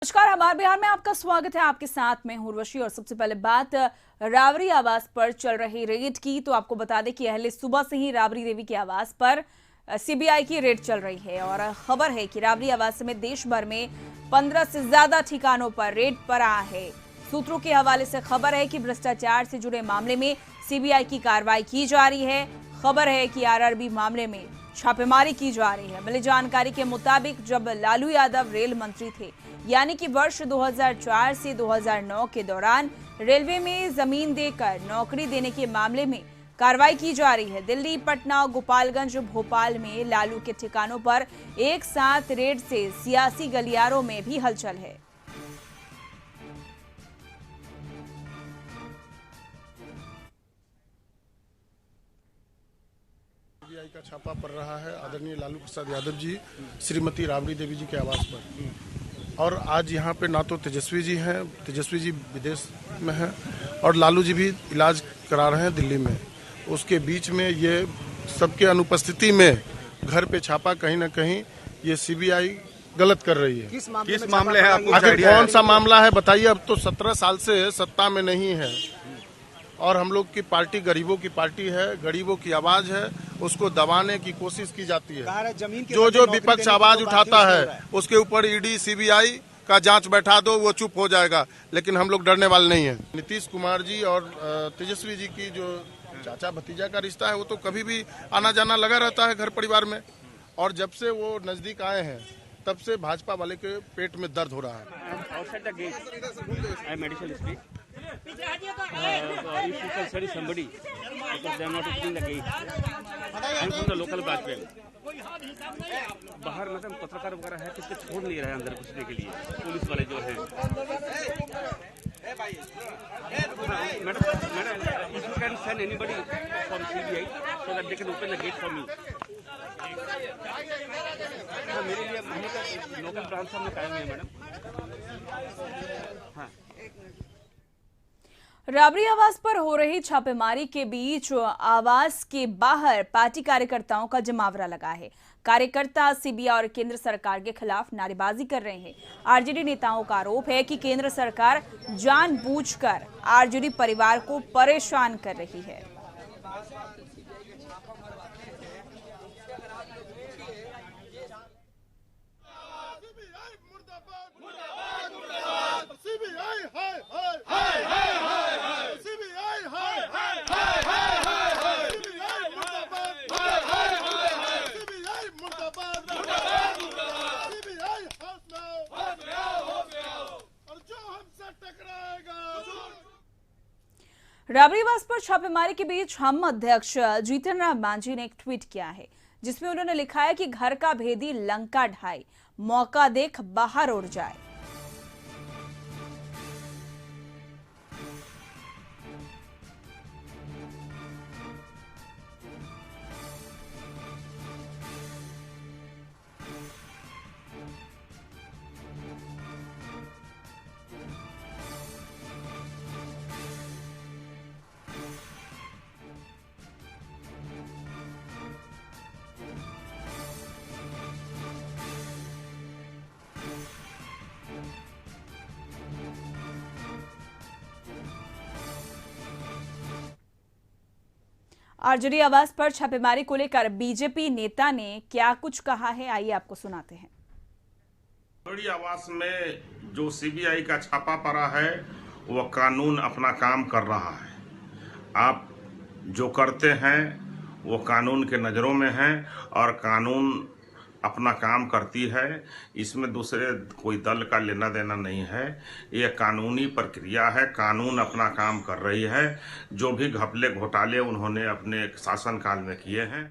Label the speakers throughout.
Speaker 1: नमस्कार, हमारे बिहार में आपका स्वागत है। आपके साथ में उर्वशी। और सबसे पहले बात राबड़ी आवास पर चल रही रेड की, तो आपको बता दें कि अहले सुबह से ही राबड़ी देवी के आवास पर सीबीआई की रेड चल रही है। और खबर है कि राबड़ी आवास समेत देश भर में 15 से ज्यादा ठिकानों पर रेड पड़ा है। सूत्रों के हवाले से खबर है कि भ्रष्टाचार से जुड़े मामले में सीबीआई की कार्रवाई की जा रही है। खबर है कि आरआरबी मामले में छापेमारी की जा रही है। मिली जानकारी के मुताबिक जब लालू यादव रेल मंत्री थे, यानी कि वर्ष 2004 से 2009 के दौरान रेलवे में जमीन देकर नौकरी देने के मामले में कार्रवाई की जा रही है। दिल्ली, पटना, गोपालगंज, भोपाल में लालू के ठिकानों पर एक साथ रेड से सियासी गलियारों में भी हलचल है।
Speaker 2: सीबीआई का छापा पड़ रहा है आदरणीय लालू प्रसाद यादव जी, श्रीमती राबड़ी देवी जी के आवास पर। और आज यहाँ पे ना तो तेजस्वी जी हैं, तेजस्वी जी विदेश में हैं, और लालू जी भी इलाज करा रहे हैं दिल्ली में। उसके बीच में ये सबके अनुपस्थिति में घर पे छापा, कहीं ना कहीं ये सीबीआई गलत कर रही है।
Speaker 3: किस मामले है आपको?
Speaker 2: आखिर कौन सा मामला है बताइए। अब तो 17 साल से सत्ता में नहीं है, और हम लोग की पार्टी गरीबों की पार्टी है, गरीबों की आवाज है, उसको दबाने की कोशिश की जाती है। जो विपक्ष आवाज उठाता है उसके ऊपर ईडी सीबीआई का जांच बैठा दो, वो चुप हो जाएगा। लेकिन हम लोग डरने वाले नहीं है। नीतीश कुमार जी और तेजस्वी जी की जो चाचा भतीजा का रिश्ता है, वो तो कभी भी आना जाना लगा रहता है घर परिवार में। और जब से वो नजदीक आए हैं, तब से भाजपा वाले के पेट में दर्द हो रहा है।
Speaker 4: if you can study somebody because they are not opening the gate. I am from the local background. बाहर मतलब पत्रकार वगैरह है, किसको छोड़ नहीं रहा है अंदर घुसने के लिए, पुलिस वाले जो है। Madam, if you can send anybody from CBI so that they can open the gate for me. हाँ, मेरे लिए महीने का लोकल ब्रांच हमने कायम है मैडम। हाँ,
Speaker 1: राबड़ी आवास पर हो रही छापेमारी के बीच आवास के बाहर पार्टी कार्यकर्ताओं का जमावड़ा लगा है। कार्यकर्ता सीबीआई और केंद्र सरकार के खिलाफ नारेबाजी कर रहे हैं। आरजेडी नेताओं का आरोप है कि केंद्र सरकार जानबूझकर आरजेडी परिवार को परेशान कर रही है। राबड़ी आवास पर छापेमारी के बीच हम अध्यक्ष जीतन राम मांझी ने एक ट्वीट किया है, जिसमें उन्होंने लिखा है कि घर का भेदी लंका ढाई, मौका देख बाहर उड़ जाए। आरजेडी आवास पर छापेमारी को लेकर बीजेपी नेता ने क्या कुछ कहा है, आइए आपको सुनाते हैं।
Speaker 5: राबड़ी आवास में जो सीबीआई का छापा पड़ा है, वह कानून अपना काम कर रहा है। आप जो करते हैं वो कानून के नज़रों में है, और कानून अपना काम करती है। इसमें दूसरे कोई दल का लेना देना नहीं है। ये कानूनी प्रक्रिया है, कानून अपना काम कर रही है। जो भी घपले घोटाले उन्होंने अपने शासनकाल में किए हैं।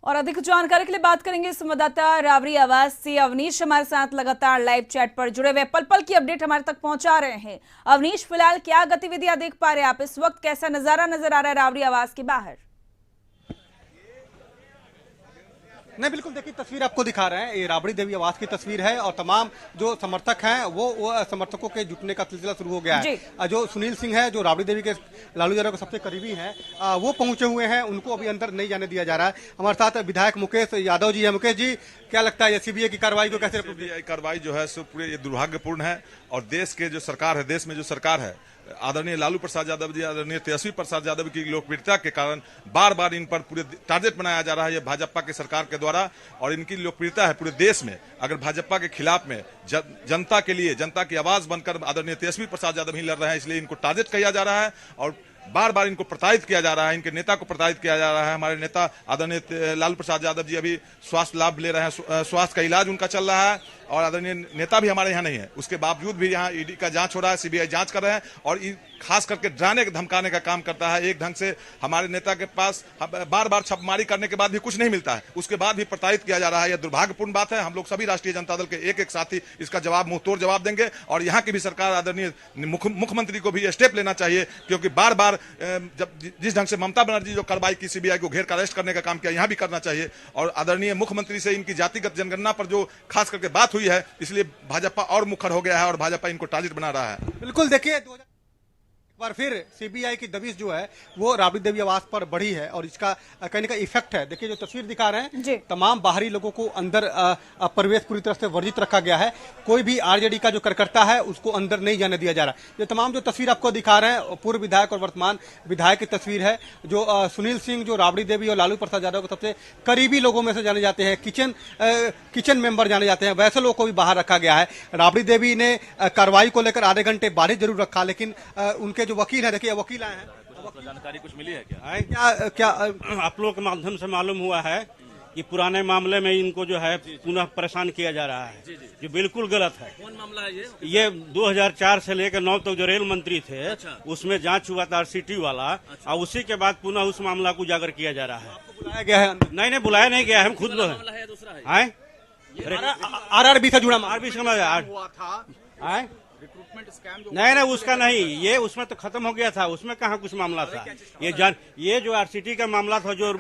Speaker 1: और अधिक जानकारी के लिए बात करेंगे संवाददाता राबड़ी आवास से अवनीश हमारे साथ लगातार लाइव चैट पर जुड़े हुए, पल पल की अपडेट हमारे तक पहुंचा रहे हैं। अवनीश, फिलहाल क्या गतिविधियां देख पा रहे हैं आप इस वक्त? कैसा नजारा नजर आ रहा है राबड़ी आवास के बाहर?
Speaker 3: नहीं, बिल्कुल देखिए तस्वीर आपको दिखा रहे हैं, ये राबड़ी देवी आवास की तस्वीर है और तमाम जो समर्थक हैं वो समर्थकों के जुटने का सिलसिला शुरू हो गया है। जो सुनील सिंह है, जो राबड़ी देवी के लालू यादव के सबसे करीबी हैं, वो पहुंचे हुए हैं, उनको अभी अंदर नहीं जाने दिया जा रहा है। हमारे साथ विधायक मुकेश यादव जी है। मुकेश जी, क्या लगता है सीबीआई की कार्रवाई को कैसे?
Speaker 6: सीबीआई कार्रवाई जो है सो पूरे ये दुर्भाग्यपूर्ण है और देश के जो सरकार है, देश में जो सरकार है, आदरणीय लालू प्रसाद यादव जी, आदरणीय तेजस्वी प्रसाद यादव की लोकप्रियता के कारण बार बार इन पर पूरे टारगेट बनाया जा रहा है ये भाजपा की सरकार के द्वारा। और इनकी लोकप्रियता है पूरे देश में। अगर भाजपा के खिलाफ में जनता के लिए, जनता की आवाज बनकर आदरणीय तेजस्वी प्रसाद यादव ही लड़ रहे हैं, इसलिए इनको टारगेट किया जा रहा है और बार बार इनको प्रताड़ित किया जा रहा है, इनके नेता को प्रताड़ित किया जा रहा है। हमारे नेता आदरणीय लालू प्रसाद यादव जी अभी स्वास्थ्य लाभ ले रहे हैं, स्वास्थ्य का इलाज उनका चल रहा है और आदरणीय नेता भी हमारे यहाँ नहीं है, उसके बावजूद भी यहाँ ईडी का जांच हो रहा है, सीबीआई जांच कर रहे हैं और खास करके डराने धमकाने का काम करता है। एक ढंग से हमारे नेता के पास बार बार छापेमारी करने के बाद भी कुछ नहीं मिलता है, उसके बाद भी प्रताड़ित किया जा रहा है। यह दुर्भाग्यपूर्ण बात है। हम लोग सभी राष्ट्रीय जनता दल के एक एक साथी इसका जवाब मुंहतोड़ जवाब देंगे और यहाँ की भी सरकार आदरणीय मुख्यमंत्री को भी स्टेप लेना चाहिए, क्योंकि बार बार जब जिस ढंग से ममता बनर्जी जो कार्रवाई की, सीबीआई को घेर कर अरेस्ट करने का काम किया, यहाँ भी करना चाहिए। और आदरणीय मुख्यमंत्री से इनकी जातिगत जनगणना पर जो खास करके बात हुई है, इसलिए भाजपा और मुखर हो गया है और भाजपा इनको टारगेट बना रहा है।
Speaker 3: बिल्कुल देखिए, एक बार फिर सीबीआई की दबिश जो है वो राबड़ी देवी आवास पर बढ़ी है और इसका कहीं ना कहीं इफेक्ट है। देखिए जो तस्वीर दिखा रहे हैं, तमाम बाहरी लोगों को अंदर प्रवेश पूरी तरह से वर्जित रखा गया है। कोई भी आरजेडी का जो कार्यकर्ता है उसको अंदर नहीं जाने दिया जा रहा। ये तमाम जो तस्वीर आपको दिखा रहे हैं पूर्व विधायक और वर्तमान विधायक की तस्वीर है। जो सुनील सिंह जो राबड़ी देवी और लालू प्रसाद यादव को सबसे करीबी लोगों में से जाने जाते हैं, किचन मेंबर जाने जाते हैं, वैसे लोगों को भी बाहर रखा गया है। राबड़ी देवी ने कार्रवाई को लेकर आधे घंटे बाहर जरूर रखा, लेकिन उनके जो वकील है, देखिए वकील आए हैं,
Speaker 6: जानकारी कुछ मिली है
Speaker 3: क्या
Speaker 7: आप लोगों के माध्यम से मालूम हुआ है कि पुराने मामले में इनको जो है पुनः परेशान किया जा रहा है, जो बिल्कुल गलत है।
Speaker 4: कौन मामला है
Speaker 7: ये 2004 से लेकर 9 तक जो रेल मंत्री थे, उसमें जांच हुआ था आरसीटी वाला, और उसी के बाद पुनः उस मामला को उजागर किया जा रहा है।
Speaker 3: बुलाया गया है?
Speaker 7: नहीं, बुलाया नहीं गया है, हम खुद लोग हैं।
Speaker 3: आरआरबी से जुड़ा
Speaker 7: आरबी से नहीं, उसका नहीं, ये उसमें तो खत्म हो गया था, उसमें कहाँ कुछ मामला था। ये जो आरसीटी का मामला था, जो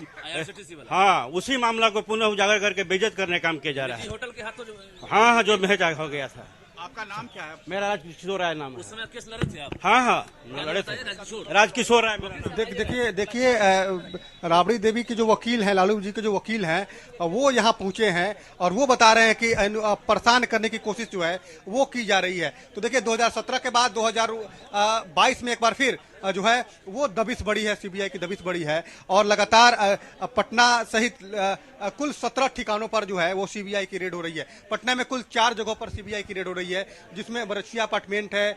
Speaker 7: हाँ, उसी मामला को पुनः उजागर करके बेइज्जत करने का काम किया जा रहा है।
Speaker 4: होटल के हाथों
Speaker 7: हाँ, जो भेजा हो गया था।
Speaker 3: आपका नाम क्या है?
Speaker 7: मेरा राजकिशोर राय नाम है।
Speaker 4: उस समय केस लड़े थे आप?
Speaker 7: हाँ, लड़े थे, राजकिशोर राय।
Speaker 3: देखिए राबड़ी देवी के जो वकील हैं, लालू जी के जो वकील हैं, वो यहाँ पहुंचे हैं और वो बता रहे हैं कि परेशान करने की कोशिश जो है वो की जा रही है। तो देखिए 2017 के बाद 2022 में एक बार फिर जो है वो दबिश बढ़ी है, सीबीआई की दबिश बढ़ी है और लगातार पटना सहित कुल 17 ठिकानों पर जो है वो सीबीआई की रेड हो रही है। पटना में कुल 4 जगहों पर सीबीआई की रेड हो रही है, जिसमें बरछिया अपार्टमेंट है,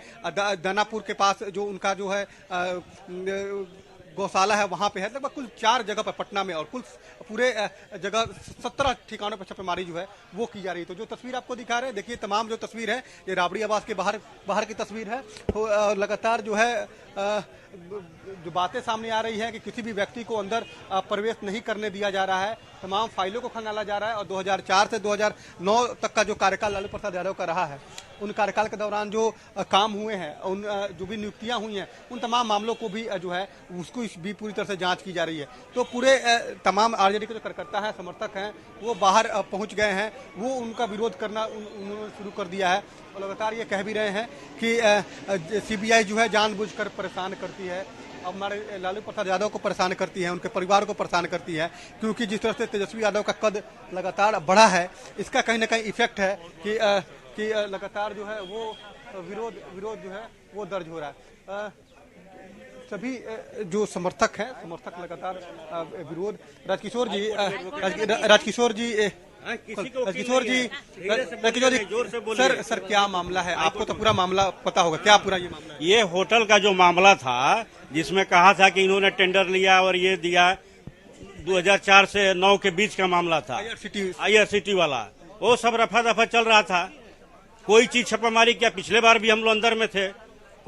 Speaker 3: दानापुर के पास जो उनका जो है गौशाला है, वहां पे है। लगभग कुल 4 जगह पर पटना में और कुल पूरे जगह 17 ठिकानों पर छापेमारी जो है वो की जा रही है। तो जो तस्वीर आपको दिखा रहे हैं, देखिए तमाम जो तस्वीर है ये राबड़ी आवास के बाहर की तस्वीर है। तो लगातार जो है जो बातें सामने आ रही है कि किसी भी व्यक्ति को अंदर प्रवेश नहीं करने दिया जा रहा है, तमाम फाइलों को खंगाला जा रहा है। और 2004 से 2009 तक का जो कार्यकाल लालू प्रसाद यादव का रहा है, उन कार्यकाल के दौरान जो काम हुए हैं, उन जो भी नियुक्तियां हुई हैं, उन तमाम मामलों को भी जो है उसको भी पूरी तरह से जांच की जा रही है। तो पूरे तमाम आरजेडी के जो कार्यकर्ता हैं, समर्थक हैं, वो बाहर पहुंच गए हैं, वो उनका विरोध करना उन्होंने शुरू कर दिया है और लगातार ये कह भी रहे हैं कि सीबीआई जो है जानबूझकर परेशान करती है, अब हमारे लालू प्रसाद यादव को परेशान करती है, उनके परिवार को परेशान करती है, क्योंकि जिस तरह से तेजस्वी यादव का कद लगातार बढ़ा है, इसका कहीं ना कहीं इफेक्ट है कि लगातार जो है वो विरोध जो है वो दर्ज हो रहा है। सभी जो समर्थक लगातार विरोध। राजकिशोर जी, सर क्या मामला है? आपको तो पूरा मामला पता होगा, क्या पूरा ये मामला है?
Speaker 7: ये होटल का जो मामला था, जिसमें कहा था कि इन्होंने टेंडर लिया और ये दिया, 2004 से 9 के बीच का मामला था, आईआरसीटी वाला, वो सब रफा दफा चल रहा था। कोई चीज छापामारी किया, पिछले बार भी हम लोग अंदर में थे,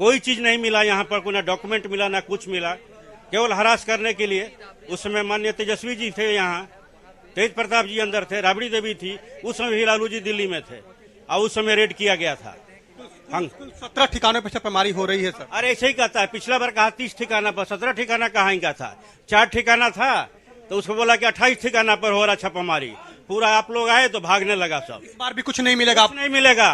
Speaker 7: कोई चीज नहीं मिला यहाँ पर, कोई ना डॉक्यूमेंट मिला ना कुछ मिला, केवल हरास करने के लिए। उस समय माननीय तेजस्वी जी थे यहाँ, तेज प्रताप जी अंदर थे, राबड़ी देवी थी, उस समय भी लालू जी दिल्ली में थे और उस समय रेड किया गया था।
Speaker 3: 17 ठिकानों पर छापेमारी हो रही है सर।
Speaker 7: अरे ऐसे ही कहता है, पिछला बार कहा 30 ठिकाना पर, 17 ठिकाना कहाँ का था, 4 ठिकाना था, तो उसको बोला कि 28 ठिकाना पर हो रहा छापामारी। पूरा आप लोग आए तो भागने लगा सब।
Speaker 3: इस बार भी कुछ नहीं मिलेगा,
Speaker 7: कुछ नहीं मिलेगा,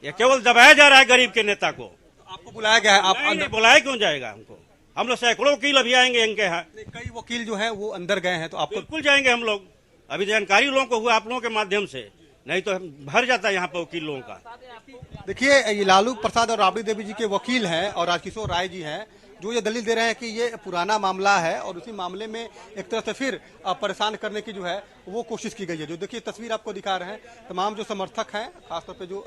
Speaker 7: ये केवल दबाया जा रहा है गरीब के नेता को।
Speaker 3: आपको बुलाया गया है, आप
Speaker 7: नहीं,
Speaker 3: अंदर
Speaker 7: नहीं बुलाया क्यों जाएगा हमको? हम लोग सैकड़ों वकील अभी आएंगे इनके यहाँ,
Speaker 3: कई वकील जो है वो अंदर गए हैं, तो आपको
Speaker 7: बिल्कुल जाएंगे हम लोग। अभी जानकारी लोगों को हुआ आप लोगों के माध्यम से, नहीं तो भर जाता है यहाँ पर वकील लोगों का।
Speaker 3: देखिए ये लालू प्रसाद और राबड़ी देवी जी के वकील हैं और राजकिशोर राय जी हैं, जो ये दलील दे रहे हैं कि ये पुराना मामला है और उसी मामले में एक तरह से फिर परेशान करने की जो है वो कोशिश की गई है। जो देखिए तस्वीर आपको दिखा रहे हैं, तमाम जो समर्थक हैं, खासतौर पे जो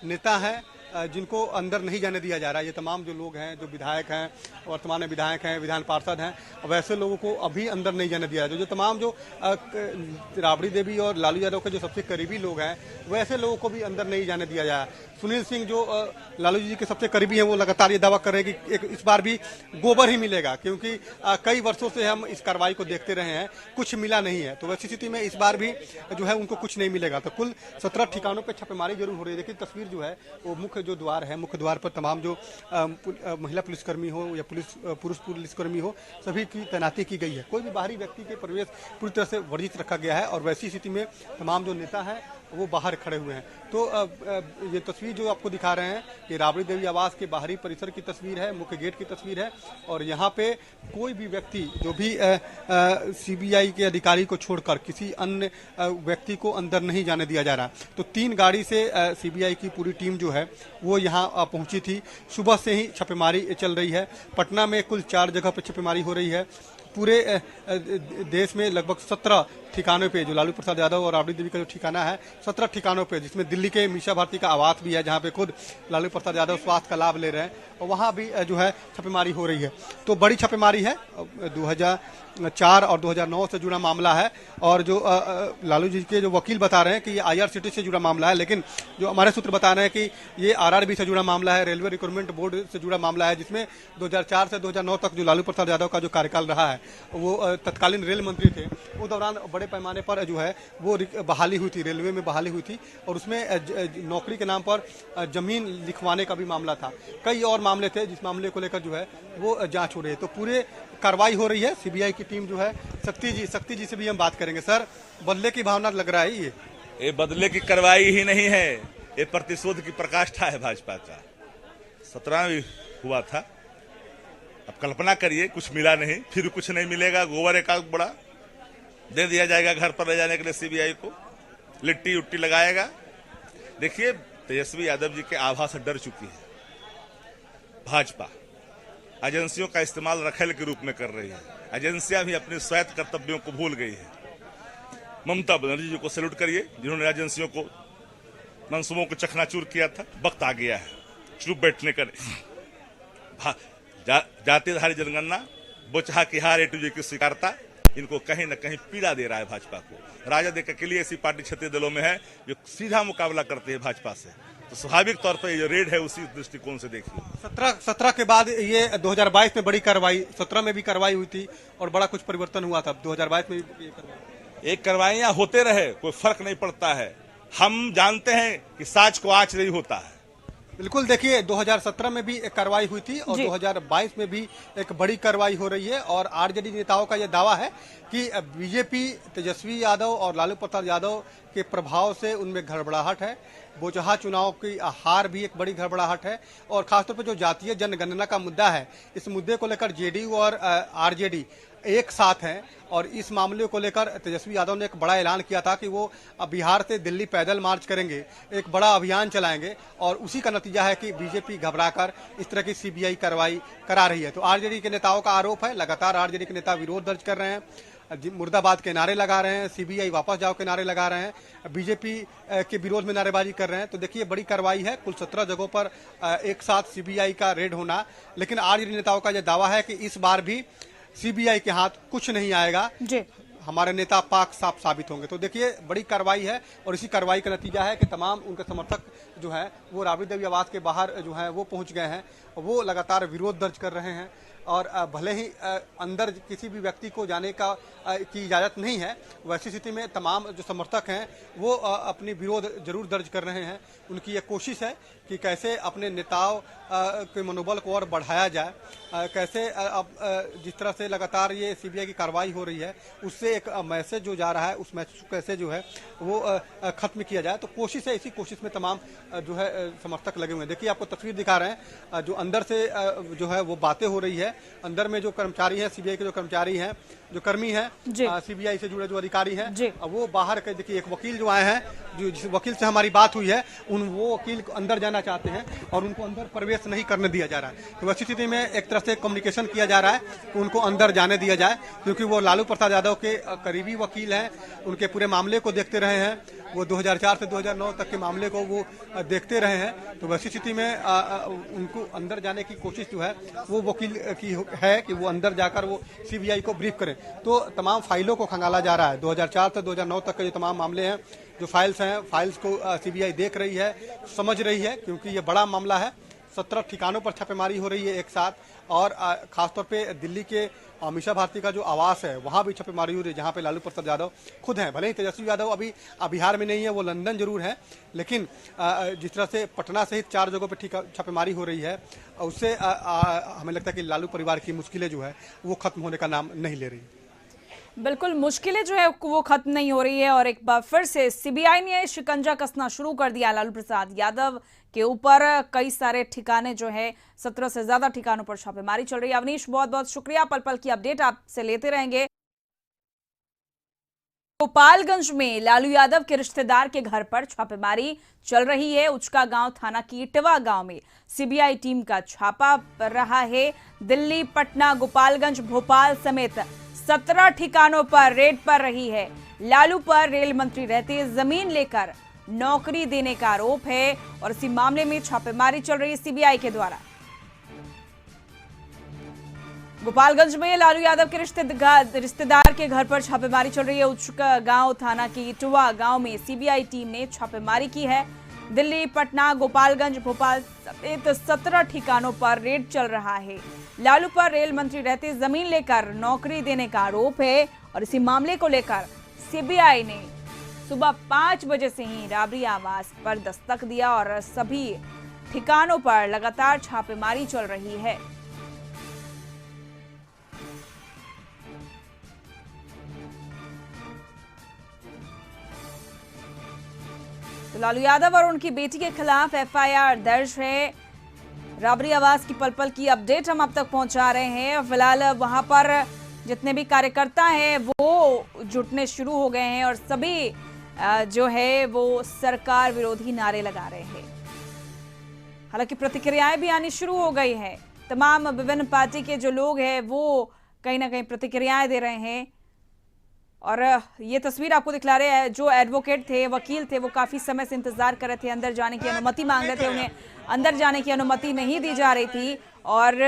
Speaker 3: नेता हैं जिनको अंदर नहीं जाने दिया जा रहा है, ये तमाम जो लोग हैं, जो विधायक हैं, वर्तमान में विधायक हैं, विधान पार्षद हैं, वैसे लोगों को अभी अंदर नहीं जाने दिया है। जो तमाम जो राबड़ी देवी और लालू यादव के जो सबसे करीबी लोग हैं, वैसे लोगों को भी अंदर नहीं जाने दिया जाए। सुनील सिंह जो लालू जी के सबसे करीबी हैं, वो लगातार ये दावा कर रहे हैं कि इस बार भी गोबर ही मिलेगा, क्योंकि कई वर्षों से हम इस कार्रवाई को देखते रहे हैं, कुछ मिला नहीं है। तो वैसी स्थिति में इस बार भी जो है उनको कुछ नहीं मिलेगा। तो कुल 17 ठिकानों पर छापेमारी जरूर हो रही है। देखिए तस्वीर जो है वो मुख्य जो द्वार है, मुख्य द्वार पर तमाम जो महिला पुलिसकर्मी हो या पुरुष पुलिसकर्मी हो, सभी की तैनाती की गई है। कोई भी बाहरी व्यक्ति के प्रवेश पूरी तरह से वर्जित रखा गया है और वैसी स्थिति में तमाम जो नेता हैं वो बाहर खड़े हुए हैं। तो ये तस्वीर जो आपको दिखा रहे हैं ये राबड़ी देवी आवास के बाहरी परिसर की तस्वीर है, मुख्य गेट की तस्वीर है और यहाँ पे कोई भी व्यक्ति जो भी सीबीआई के अधिकारी को छोड़कर किसी अन्य व्यक्ति को अंदर नहीं जाने दिया जा रहा। तो 3 गाड़ी से सीबीआई की पूरी टीम जो है वो यहाँ पहुंची थी। सुबह से ही छापेमारी चल रही है। पटना में कुल 4 जगह पर छापेमारी हो रही है। पूरे देश में लगभग 17 ठिकानों पे जो लालू प्रसाद यादव और राबड़ी देवी का जो ठिकाना है, 17 ठिकानों पे, जिसमें दिल्ली के मीशा भारती का आवास भी है, जहां पे खुद लालू प्रसाद यादव स्वास्थ्य का लाभ ले रहे हैं, और वहां भी जो है छापेमारी हो रही है। तो बड़ी छापेमारी है, 2004 और 2009 से जुड़ा मामला है। और जो लालू जी के जो वकील बता रहे हैं कि ये IRCTC से जुड़ा मामला है, लेकिन जो हमारे सूत्र बता रहे हैं कि ये RRB से जुड़ा मामला है, रेलवे रिक्रूटमेंट बोर्ड से जुड़ा मामला है, जिसमें 2004 से 2009 तक जो लालू प्रसाद यादव का जो कार्यकाल रहा है, वो तत्कालीन रेल मंत्री थे। उस दौरान बड़े पैमाने पर जो है वो बहाली हुई थी, रेलवे में बहाली हुई थी और उसमें नौकरी के नाम पर जमीन लिखवाने का भी मामला था। कई और मामले थे जिस मामले को लेकर जो है वो जांच हो रही है। तो पूरे कार्रवाई हो रही है। सीबीआई की टीम जो है, शक्ति जी से भी हम बात करेंगे। सर, बदले की भावना लग रहा है ये
Speaker 6: बदले की कार्रवाई ही नहीं है, ये प्रतिशोध की प्रकाष्ठा है भाजपा का। 17 भी हुआ था, अब कल्पना करिए कुछ मिला नहीं, फिर कुछ नहीं मिलेगा। गोबर एक बड़ा दे दिया जाएगा घर पर ले जाने के लिए, सीबीआई को लिट्टी उट्टी लगाएगा। देखिए तेजस्वी यादव जी के आभा से डर चुकी है भाजपा। एजेंसियों का इस्तेमाल रखेल के रूप में कर रही है। एजेंसियां भी अपने स्वायत्त कर्तव्यों को भूल गई है। ममता बनर्जी जी को सैल्यूट करिए, जिन्होंने एजेंसियों को मंसूबों को चकनाचूर किया था। वक्त आ गया है चुप बैठने का। जातिधारी जनगणना, बोचहा की हार A-Z की स्वीकारता, इनको कहीं न कहीं पीड़ा दे रहा है भाजपा को। राजद एक अकेली ऐसी पार्टी क्षेत्रीय दलों में है जो सीधा मुकाबला करती है भाजपा से। तो स्वाभाविक तौर पर ये रेड है, उसी दृष्टिकोण से देखिए।
Speaker 3: 17 के बाद ये 2022 में बड़ी कार्रवाई, 17 में भी कार्रवाई हुई थी और बड़ा कुछ परिवर्तन हुआ था। 2022 में भी
Speaker 6: एक कार्रवाइयां होते रहे, कोई फर्क नहीं पड़ता है। हम जानते हैं कि साच को आँच नहीं होता है।
Speaker 3: बिल्कुल, देखिए 2017 में भी एक कार्रवाई हुई थी और 2022 में भी एक बड़ी कार्रवाई हो रही है। और आरजेडी नेताओं का यह दावा है कि बीजेपी, तेजस्वी यादव और लालू प्रसाद यादव के प्रभाव से उनमें गड़बड़ाहट है। बोचहा चुनाव की हार भी एक बड़ी गड़बड़ाहट है। और खासतौर पर जो जातीय जनगणना का मुद्दा है, इस मुद्दे को लेकर जेडीयू और आरजेडी एक साथ हैं। और इस मामले को लेकर तेजस्वी यादव ने एक बड़ा ऐलान किया था कि वो बिहार से दिल्ली पैदल मार्च करेंगे, एक बड़ा अभियान चलाएंगे। और उसी का नतीजा है कि बीजेपी घबराकर इस तरह की सीबीआई कार्रवाई करा रही है। तो आरजेडी के नेताओं का आरोप है, लगातार आरजेडी के नेता विरोध दर्ज कर रहे हैं, मुर्दाबाद के नारे लगा रहे हैं, सीबीआई वापस जाओ के नारे लगा रहे हैं, बीजेपी के विरोध में नारेबाजी कर रहे हैं। तो देखिए बड़ी कार्रवाई है, कुल 17 जगहों पर एक साथ सीबीआई का रेड होना। लेकिन आरजेडी नेताओं का यह दावा है कि इस बार भी सीबीआई के हाथ कुछ नहीं आएगा जी। हमारे नेता पाक साफ साबित होंगे। तो देखिए बड़ी कार्रवाई है और इसी कार्रवाई का नतीजा है कि तमाम उनके समर्थक जो है वो राबड़ी देवी आवास के बाहर जो है वो पहुंच गए हैं। वो लगातार विरोध दर्ज कर रहे हैं और भले ही अंदर किसी भी व्यक्ति को जाने की इजाज़त नहीं है, वैसी स्थिति में तमाम जो समर्थक हैं वो अपनी विरोध जरूर दर्ज कर रहे हैं। उनकी ये कोशिश है कि कैसे अपने नेताओं के मनोबल को और बढ़ाया जाए, कैसे जिस तरह से लगातार ये सीबीआई की कार्रवाई हो रही है उससे एक मैसेज जो जा रहा है उस मैसेज को कैसे जो है वो खत्म किया जाए। तो कोशिश है, इसी कोशिश में तमाम जो है समर्थक लगे हुए हैं। देखिए आपको तस्वीर दिखा रहे हैं, जो अंदर से जो है वो बातें हो रही है। अंदर में जो कर्मचारी हैं, सीबीआई के जो कर्मचारी हैं, जो कर्मी हैं, सीबीआई से जुड़े जो अधिकारी हैं, वो बाहर के, देखिए एक वकील जो आए हैं, जो जिस वकील से हमारी बात हुई है, वो वकील अंदर जाना चाहते हैं और उनको अंदर प्रवेश नहीं करने दिया जा रहा है। तो वैसी स्थिति में एक तरह से कम्युनिकेशन किया जा रहा है कि उनको अंदर जाने दिया जाए, क्योंकि वो लालू प्रसाद यादव के करीबी वकील हैं, उनके पूरे मामले को देखते रहे हैं, वो 2004 से 2009 तक के मामले को वो देखते रहे हैं। तो वैसी स्थिति में उनको अंदर जाने की कोशिश जो है वो वकील की है कि वो अंदर जाकर वो सीबीआई को ब्रीफ करें। तो तमाम फाइलों को खंगाला जा रहा है। 2004 से 2009 तक के जो तमाम मामले हैं, जो फाइल्स हैं, फाइल्स को सीबीआई देख रही है, समझ रही है, क्योंकि ये बड़ा मामला है। 17 ठिकानों पर छापेमारी हो रही है एक साथ, और खासतौर पे दिल्ली के मीशा भारती का जो आवास है वहां भी छापेमारी हो रही है, जहां पे लालू प्रसाद यादव खुद हैं। भले ही तेजस्वी यादव अभी बिहार में नहीं है, वो लंदन जरूर है, लेकिन जिस तरह से पटना सहित 4 जगहों पे छापेमारी हो रही है, उससे हमें लगता है कि लालू परिवार की मुश्किलें जो है वो खत्म होने का नाम नहीं ले रही।
Speaker 1: बिल्कुल, मुश्किलें जो है वो खत्म नहीं हो रही है और एक बार फिर से सीबीआई ने शिकंजा कसना शुरू कर दिया लालू प्रसाद यादव के ऊपर। कई सारे ठिकाने जो है, 17 से ज्यादा ठिकानों पर छापेमारी चल रही है। अवनीश, बहुत बहुत शुक्रिया, पल पल की अपडेट आपसे लेते रहेंगे। गोपालगंज में लालू यादव के रिश्तेदार के घर पर छापेमारी चल रही है। उचका गांव थाना की इटवा गांव में सीबीआई टीम का छापा रहा है। दिल्ली, पटना, गोपालगंज, भोपाल समेत 17 ठिकानों पर रेड पर रही है। लालू पर रेल मंत्री रहते जमीन लेकर नौकरी देने का आरोप है और इसी मामले में छापेमारी चल रही है सीबीआई के द्वारा। गोपालगंज में लालू यादव के रिश्तेदार के घर पर छापेमारी चल रही है। उचका गांव थाना की इटवा गांव में सीबीआई टीम ने छापेमारी की है। दिल्ली, पटना, गोपालगंज, भोपाल समेत 17 ठिकानों पर रेड चल रहा है। लालू पर रेल मंत्री रहते जमीन लेकर नौकरी देने का आरोप है और इसी मामले को लेकर सीबीआई ने सुबह 5 बजे से ही राबड़ी आवास पर दस्तक दिया और सभी ठिकानों पर लगातार छापेमारी चल रही है। तो लालू यादव और उनकी बेटी के खिलाफ एफआईआर दर्ज है। राबड़ी आवास की पल पल की अपडेट हम अब तक पहुंचा रहे हैं। फिलहाल वहां पर जितने भी कार्यकर्ता हैं वो जुटने शुरू हो गए हैं और सभी जो है वो सरकार विरोधी नारे लगा रहे हैं। हालांकि प्रतिक्रियाएं भी आनी शुरू हो गई हैं। तमाम विभिन्न पार्टी के जो लोग हैं वो कहीं ना कहीं प्रतिक्रियाएं दे रहे हैं और ये तस्वीर आपको दिखला रहे हैं। जो एडवोकेट थे, वकील थे, वो काफी समय से इंतजार कर रहे थे, अंदर जाने की अनुमति मांग रहे थे। उन्हें अंदर जाने की अनुमति नहीं दी जा रही थी और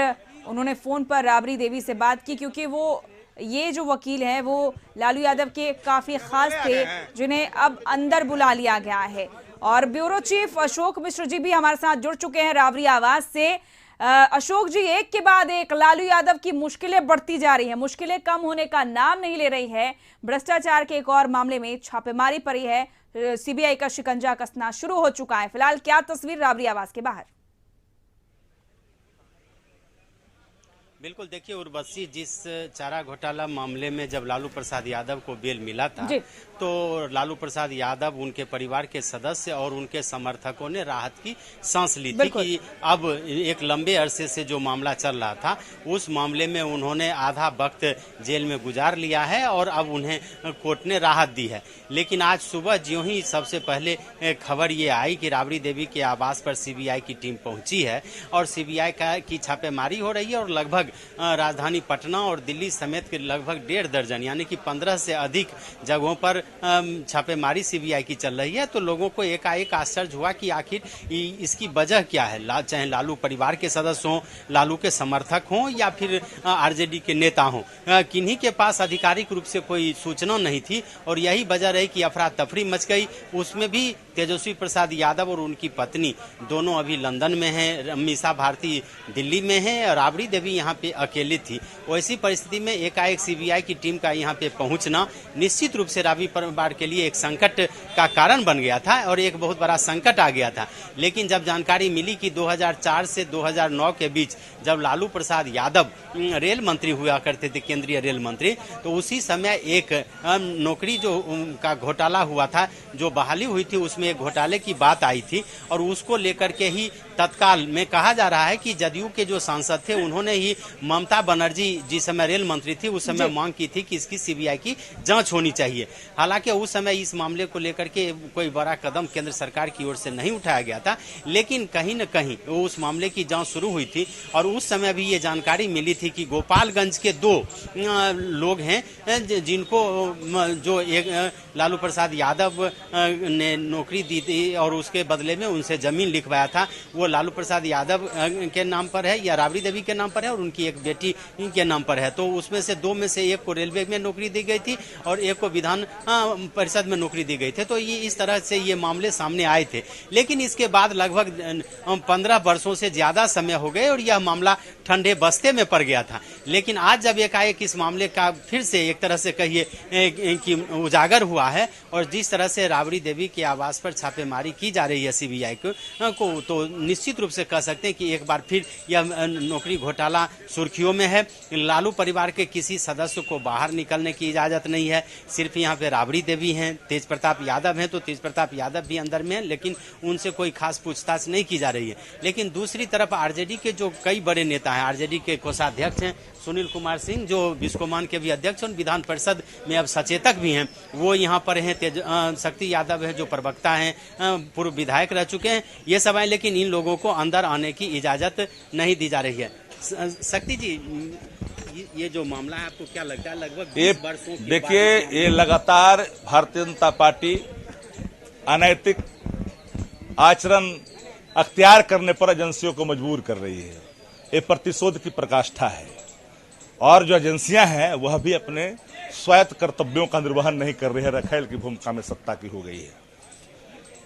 Speaker 1: उन्होंने फोन पर राबड़ी देवी से बात की, क्योंकि वो ये जो वकील हैं वो लालू यादव के काफी खास थे, जिन्हें अब अंदर बुला लिया गया है। और ब्यूरो चीफ अशोक मिश्र जी भी हमारे साथ जुड़ चुके हैं राबड़ी आवास से। अशोक जी, एक के बाद एक लालू यादव की मुश्किलें बढ़ती जा रही हैं, मुश्किलें कम होने का नाम नहीं ले रही है। भ्रष्टाचार के एक और मामले में छापेमारी पड़ी है, सीबीआई का शिकंजा कसना शुरू हो चुका है। फिलहाल क्या तस्वीर राबड़ी आवास के बाहर?
Speaker 8: बिल्कुल, देखिए उर्वशी, जिस चारा घोटाला मामले में जब लालू प्रसाद यादव को बेल मिला था तो लालू प्रसाद यादव, उनके परिवार के सदस्य और उनके समर्थकों ने राहत की सांस ली थी कि अब एक लंबे अरसे से जो मामला चल रहा था उस मामले में उन्होंने आधा वक्त जेल में गुजार लिया है और अब उन्हें कोर्ट ने राहत दी है। लेकिन आज सुबह ज्यों ही सबसे पहले खबर ये आई कि राबड़ी देवी के आवास पर सीबीआई की टीम पहुंची है और सीबीआई की छापेमारी हो रही है और लगभग राजधानी पटना और दिल्ली समेत के लगभग 1.5 दर्जन यानी कि 15 से अधिक जगहों पर छापेमारी सीबीआई की चल रही है। तो लोगों को एकाएक आश्चर्य हुआ कि आखिर इसकी वजह क्या है, चाहे लालू परिवार के सदस्य हों, लालू के समर्थक हों या फिर आरजेडी के नेता हों, किन्हीं के पास आधिकारिक रूप से कोई सूचना नहीं थी और यही वजह रही कि अफरा तफरी मच गई। उसमें भी तेजस्वी प्रसाद यादव और उनकी पत्नी दोनों अभी लंदन में हैं, मीसा भारती दिल्ली में हैं और राबड़ी देवी यहाँ पे अकेली थी। वैसी परिस्थिति में एकाएक सीबीआई की टीम का यहाँ पे पहुँचना निश्चित रूप से राबड़ी परिवार के लिए एक संकट का कारण बन गया था और एक बहुत बड़ा संकट आ गया था। लेकिन जब जानकारी मिली कि 2004 से 2009 के बीच जब लालू प्रसाद यादव रेल मंत्री हुआ करते थे, केंद्रीय रेल मंत्री, तो उसी समय एक नौकरी जो का घोटाला हुआ था, जो बहाली हुई थी, उसमें एक घोटाले की बात आई थी और उसको लेकर के ही तत्काल में कहा जा रहा है कि जदयू के जो सांसद थे उन्होंने ही ममता बनर्जी जिस समय रेल मंत्री थी उस समय मांग की थी कि इसकी सीबीआई की जांच होनी चाहिए। हालांकि उस समय इस मामले को लेकर के कोई बड़ा कदम केंद्र सरकार की ओर से नहीं उठाया गया था, लेकिन कहीं न कहीं उस मामले की जांच शुरू हुई थी और उस समय भी ये जानकारी मिली थी कि गोपालगंज के 2 लोग हैं जिनको जो एक लालू प्रसाद यादव ने नौकरी दी थी और उसके बदले में उनसे जमीन लिखवाया था, वो लालू प्रसाद यादव के नाम पर है या राबड़ी देवी के नाम पर है और उनकी एक बेटी के नाम पर है। तो उसमें से 2 में से एक को रेलवे में नौकरी दी गई थी और एक को विधान परिषद में नौकरी दी गई थी। तो ये इस तरह से ये मामले सामने आए थे, लेकिन इसके बाद लगभग 15 वर्षों से ज्यादा समय हो गए और यह मामला ठंडे बस्ते में पड़ गया था। लेकिन आज जब एकाएक इस मामले का फिर से एक तरह से कहिए कि उजागर हुआ है और जिस तरह से राबड़ी देवी के आवास पर छापेमारी की जा रही है सीबीआई को, तो निश्चित रूप से कह सकते हैं कि एक बार फिर यह नौकरी घोटाला सुर्खियों में है। लालू परिवार के किसी सदस्य को बाहर निकलने की इजाजत नहीं है, सिर्फ यहाँ पे राबड़ी देवी हैं, तेज प्रताप यादव हैं, तो तेज प्रताप यादव भी अंदर में हैं, लेकिन उनसे कोई खास पूछताछ नहीं की जा रही है। लेकिन दूसरी तरफ आरजेडी के जो कई बड़े नेता हैं, आरजेडी के कोषाध्यक्ष हैं सुनील कुमार सिंह, जो बिस्कोमान के भी अध्यक्ष और विधान परिषद में अब सचेतक भी हैं, वो यहाँ पर हैं। शक्ति यादव है जो प्रवक्ता हैं, पूर्व विधायक रह चुके हैं, ये सब हैं, लेकिन इन लोगों को अंदर आने की इजाजत नहीं दी जा रही है। शक्ति जी, ये जो मामला है आपको क्या लगता है? लगभग 20 वर्षों की
Speaker 6: देखिए, ये लगातार भारतीय जनता पार्टी अनैतिक आचरण अख्तियार करने पर एजेंसियों को मजबूर कर रही है। ये प्रतिशोध की प्रकाष्ठा है और जो एजेंसियां हैं वह भी अपने स्वायत्त कर्तव्यों का निर्वहन नहीं कर रही है, रखेल की भूमिका में सत्ता की हो गई है।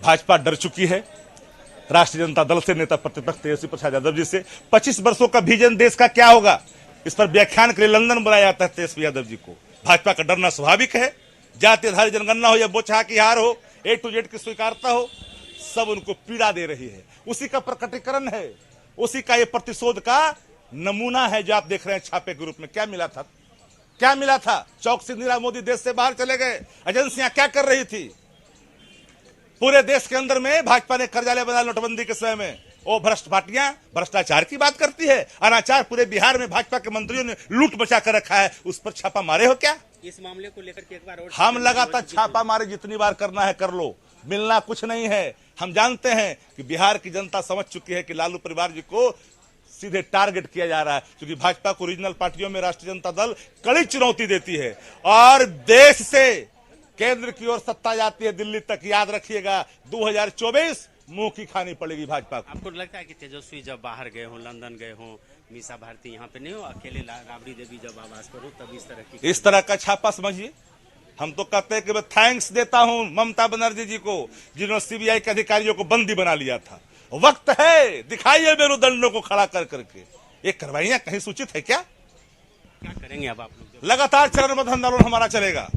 Speaker 6: भाजपा डर चुकी है राष्ट्रीय जनता दल से, नेता प्रतिपक्ष तेजस्वी प्रसाद यादव जी से। 25 वर्षों का विजन देश का क्या होगा, इस पर व्याख्यान के लिए लंदन बुलाया जाता है तेजस्वी यादव जी को। भाजपा का डरना स्वाभाविक है, जाति आधारित जनगणना हो या बोचहा की हार हो, A to Z की स्वीकारता हो, सब उनको पीड़ा दे रही है। उसी का प्रकटीकरण है, उसी का ये प्रतिशोध का नमूना है जो आप देख रहे हैं छापे के रूप में। क्या मिला था? क्या मिला था? चौक से इंदिरा मोदी देश से बाहर चले गए। एजेंसियां क्या कर रही थी? पूरे देश के अंदर में भाजपा ने कर्जालय बनाया नोटबंदी के समय में। वो भ्रष्ट पार्टियां भ्रष्टाचार की बात करती है, अनाचार पूरे बिहार में भाजपा के मंत्रियों ने लूट बचा कर रखा है, उस पर छापा मारे हो क्या?
Speaker 8: इस मामले को लेकर के एक बार और
Speaker 6: हम लगातार छापा मारे, जितनी बार करना है कर लो, मिलना कुछ नहीं है। हम जानते हैं कि बिहार की जनता समझ चुकी है कि लालू परिवार जी को सीधे टारगेट किया जा रहा है, क्योंकि भाजपा को रीजनल पार्टियों में राष्ट्रीय जनता दल कड़ी चुनौती देती है और देश से केंद्र की ओर सत्ता जाती है दिल्ली तक। याद रखिएगा 2024 मुंह की खानी पड़ेगी भाजपा को।
Speaker 8: आपको लगता है कि तेजस्वी जब बाहर गए हो, लंदन गए हो, मीसा भारती यहाँ पे नहीं हो, अकेले राबड़ी देवी जब आवास पर हो, तब इस तरह
Speaker 6: का छापा समझिए। हम तो कहते हैं कि मैं थैंक्स देता हूं ममता बनर्जी जी को, जिन्होंने सीबीआई के अधिकारियों को बंदी बना लिया था। वक्त है, दिखाइए मेरुदंडों को खड़ा कर करके। ये कार्रवाइयां कहीं सूचित है क्या?
Speaker 8: क्या करेंगे अब आप लोग?
Speaker 6: लगातार चरणबद्ध आंदोलन हमारा चलेगा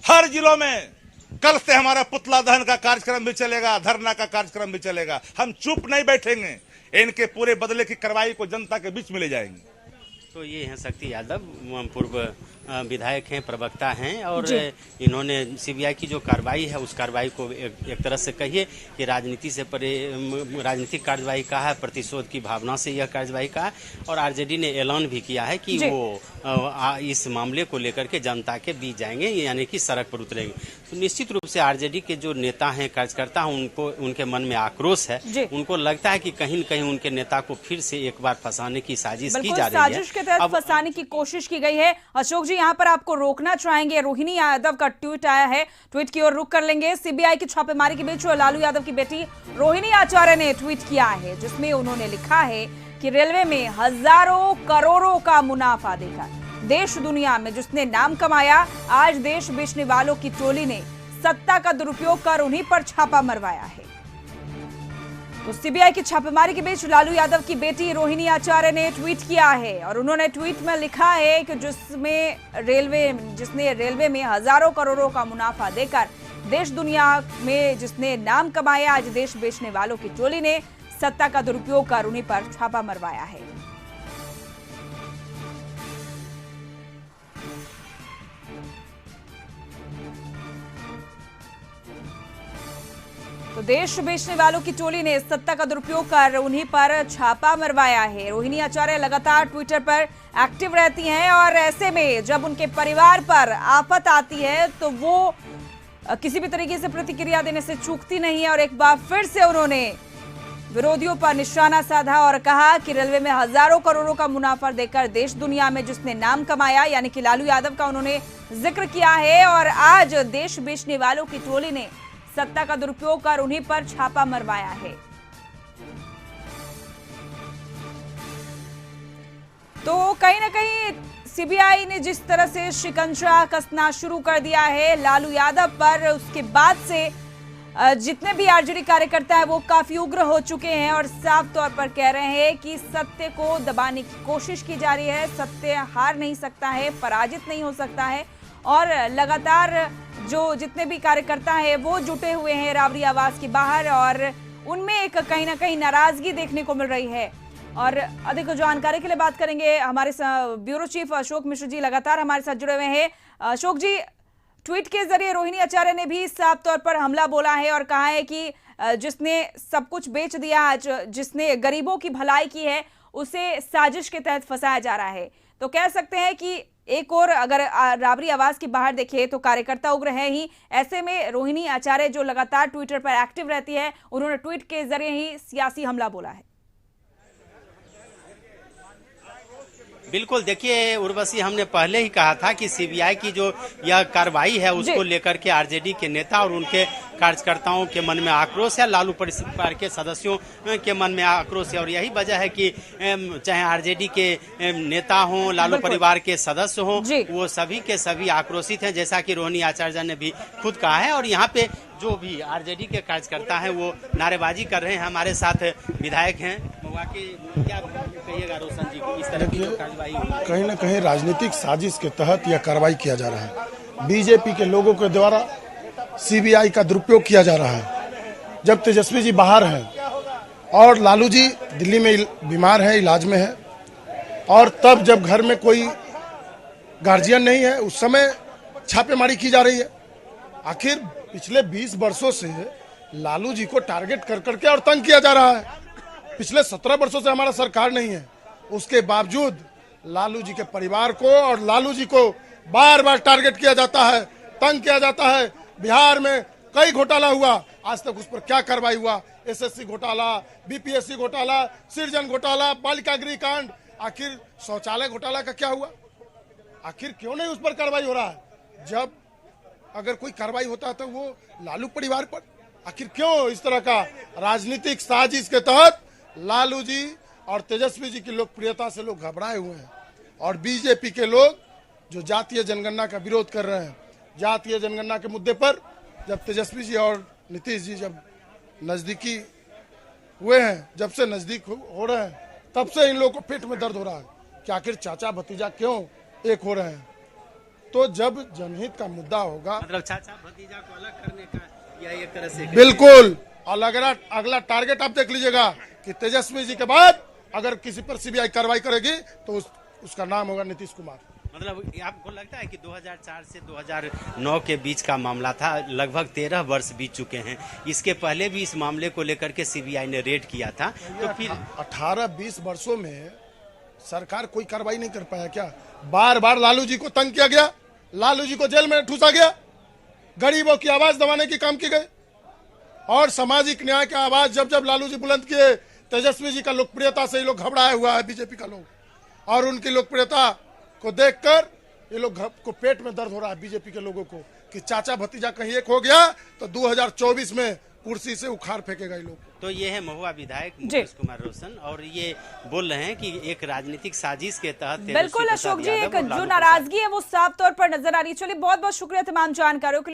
Speaker 6: हर जिलों में। कल से हमारा पुतला दहन का कार्यक्रम भी चलेगा, धरना का कार्यक्रम भी चलेगा। हम चुप नहीं बैठेंगे, इनके पूरे बदले की कार्रवाई को जनता के बीच में ले जाएंगे।
Speaker 8: तो ये हैं शक्ति यादव, पूर्व विधायक हैं, प्रवक्ता हैं और इन्होंने सीबीआई की जो कार्रवाई है उस कार्रवाई को एक तरह से कहिए कि राजनीति से परे राजनीतिक कार्रवाई का है, प्रतिशोध की भावना से यह कार्रवाई का है। और आरजेडी ने ऐलान भी किया है कि वो इस मामले को लेकर के जनता के बीच जाएंगे, यानी कि सड़क पर उतरेंगे। तो निश्चित रूप से आरजेडी के जो नेता हैं, कार्यकर्ता हैं, उनको उनके मन में आक्रोश है। उनको लगता है कि कहीं न कहीं उनके नेता को फिर से एक बार फंसाने की साजिश की जा रही है।
Speaker 1: साजिश के तहत फंसाने की कोशिश की गई है। अशोक जी, यहाँ पर आपको रोकना चाहेंगे। रोहिणी यादव का ट्वीट आया है, ट्वीट की ओर रुख कर लेंगे। सीबीआई की छापेमारी के बीच लालू यादव की बेटी रोहिणी आचार्य ने ट्वीट किया है, जिसमें उन्होंने लिखा है कि रेलवे में हजारों करोड़ों का मुनाफा देखा, देश दुनिया में जिसने नाम कमाया, आज देश बेचने वालों की टोली ने सत्ता का दुरुपयोग कर उन्हीं पर छापा मरवाया है। तो सीबीआई की छापेमारी के बीच लालू यादव की बेटी रोहिणी आचार्य ने ट्वीट किया है और उन्होंने ट्वीट में लिखा है कि जिसने रेलवे में हजारों करोड़ों का मुनाफा देकर देश दुनिया में जिसने नाम कमाया, आज देश बेचने वालों की टोली ने सत्ता का दुरुपयोग कर उन्हीं पर छापा मरवाया है। तो देश बेचने वालों की टोली ने सत्ता का दुरुपयोग कर उन्हीं पर छापा मरवाया है। रोहिणी आचार्य लगातार ट्विटर पर एक्टिव रहती हैं और ऐसे में जब उनके परिवार पर आफत आती है तो वो किसी भी तरीके से प्रतिक्रिया देने से चूकती नहीं है और एक बार फिर से उन्होंने विरोधियों पर निशाना साधा और कहा कि रेलवे में हजारों करोड़ों का मुनाफा देकर देश दुनिया में जिसने नाम कमाया, यानी कि लालू यादव का उन्होंने जिक्र किया है और आज देश बेचने वालों की टोली ने सत्ता का दुरुपयोग कर उन्हीं पर छापा मरवाया है। तो कहीं ना कहीं सीबीआई ने जिस तरह से शिकंजा कसना शुरू कर दिया है लालू यादव पर, उसके बाद से जितने भी आरजेडी कार्यकर्ता है वो काफी उग्र हो चुके हैं और साफ तौर पर कह रहे हैं कि सत्य को दबाने की कोशिश की जा रही है। सत्य हार नहीं सकता है, पराजित नहीं हो सकता है और लगातार जो जितने भी कार्यकर्ता हैं वो जुटे हुए हैं राबरी आवास के बाहर और उनमें एक कहीं ना कहीं नाराजगी देखने को मिल रही है। और अधिक जानकारी के लिए बात करेंगे, हमारे ब्यूरो चीफ अशोक मिश्र जी लगातार हमारे साथ जुड़े हुए हैं। अशोक जी, ट्वीट के जरिए रोहिणी आचार्य ने भी साफ तौर पर हमला बोला है और कहा है कि जिसने सब कुछ बेच दिया, आज जिसने गरीबों की भलाई की है, उसे साजिश के तहत फंसाया जा रहा है। तो कह सकते हैं कि एक और अगर राबरी आवास के बाहर देखें तो कार्यकर्ता उग्र है ही, ऐसे में रोहिणी आचार्य जो लगातार ट्विटर पर एक्टिव रहती है, उन्होंने ट्वीट के जरिए ही सियासी हमला बोला है।
Speaker 8: बिल्कुल, देखिए उर्वशी, हमने पहले ही कहा था कि सीबीआई की जो यह कार्रवाई है उसको लेकर के आरजेडी के नेता और उनके कार्यकर्ताओं के मन में आक्रोश है, लालू परिवार के सदस्यों के मन में आक्रोश है और यही वजह है कि चाहे आरजेडी के नेता हों, लालू परिवार के सदस्य हों, वो सभी के सभी आक्रोशित हैं, जैसा कि रोहिणी आचार्य ने भी खुद कहा है। और यहाँ पे जो भी आरजेडी के कार्यकर्ता हैं वो नारेबाजी कर रहे हैं। हमारे साथ विधायक हैं, क्या कहिएगा रोशन जी को, इस तरह की कार्रवाई
Speaker 2: कहीं न कहीं राजनीतिक साजिश के तहत यह कार्रवाई किया जा रहा है। बीजेपी के लोगों के द्वारा सीबीआई का दुरुपयोग किया जा रहा है। जब तेजस्वी जी बाहर हैं और लालू जी दिल्ली में बीमार हैं, इलाज में हैं, और तब जब घर में कोई गार्जियन नहीं है उस समय छापेमारी की जा रही है। आखिर पिछले 20 वर्षों से लालू जी को टारगेट कर करके और तंग किया जा रहा है। पिछले 17 वर्षों से हमारा सरकार नहीं है, उसके बावजूद लालू जी के परिवार को और लालू जी को बार बार टारगेट किया जाता है, तंग किया जाता है। बिहार में कई घोटाला हुआ, आज तक उस पर क्या कार्रवाई हुआ? एसएससी घोटाला, बीपीएससी घोटाला, सृजन घोटाला, बालिका गृह कांड, आखिर शौचालय घोटाला का क्या हुआ? आखिर क्यों नहीं उस पर कार्रवाई हो रहा है? जब अगर कोई कार्रवाई होता है तो वो लालू परिवार पर, आखिर क्यों इस तरह का राजनीतिक साजिश के तहत लालू जी और तेजस्वी जी की लोकप्रियता से लोग घबराए हुए हैं और बीजेपी के लोग जो जातीय जनगणना का विरोध कर रहे हैं, जातीय जनगणना के मुद्दे पर जब तेजस्वी जी और नीतीश जी जब नजदीकी हुए हैं, जब से नजदीक हो रहे हैं, तब से इन लोगों को पेट में दर्द हो रहा है कि आखिर चाचा भतीजा क्यों एक हो रहे हैं। तो जब जनहित का मुद्दा होगा,
Speaker 8: मतलब चाचा भतीजा को अलग करने का या एक तरह से
Speaker 2: बिल्कुल अगला टारगेट आप देख लीजिएगा कि तेजस्वी जी के बाद अगर किसी पर सीबीआई कार्रवाई करेगी तो उसका नाम होगा नीतीश कुमार।
Speaker 8: मतलब आपको लगता है कि 2004 से 2009 के बीच का मामला था, लगभग 13 वर्ष बीत चुके हैं, इसके पहले भी इस मामले को लेकर के सीबीआई ने रेड किया था, तो फिर
Speaker 2: 18-20 वर्षों में सरकार कोई कार्रवाई नहीं कर पाया क्या? बार बार लालू जी को तंग किया गया, लालू जी को जेल में ठूसा गया, गरीबों की आवाज दबाने की काम की गई और सामाजिक न्याय का आवाज जब जब लालू जी बुलंद किए, तेजस्वी जी का लोकप्रियता से ये लोग घबराया हुआ है बीजेपी का लोग, और उनकी लोकप्रियता को देखकर ये लोग को पेट में दर्द हो रहा है बीजेपी के लोगों को कि चाचा भतीजा कहीं एक हो गया तो 2024 में कुर्सी से उखाड़ फेंकेगा ये लोग।
Speaker 8: तो ये है महुआ विधायक मुकेश कुमार रोशन और ये बोल रहे हैं कि एक राजनीतिक साजिश के तहत
Speaker 1: बिल्कुल अशोक जी, एक जो नाराजगी है वो साफ तौर पर नजर आ रही है। चलिए, बहुत बहुत शुक्रिया तमाम जानकारियों के लिए।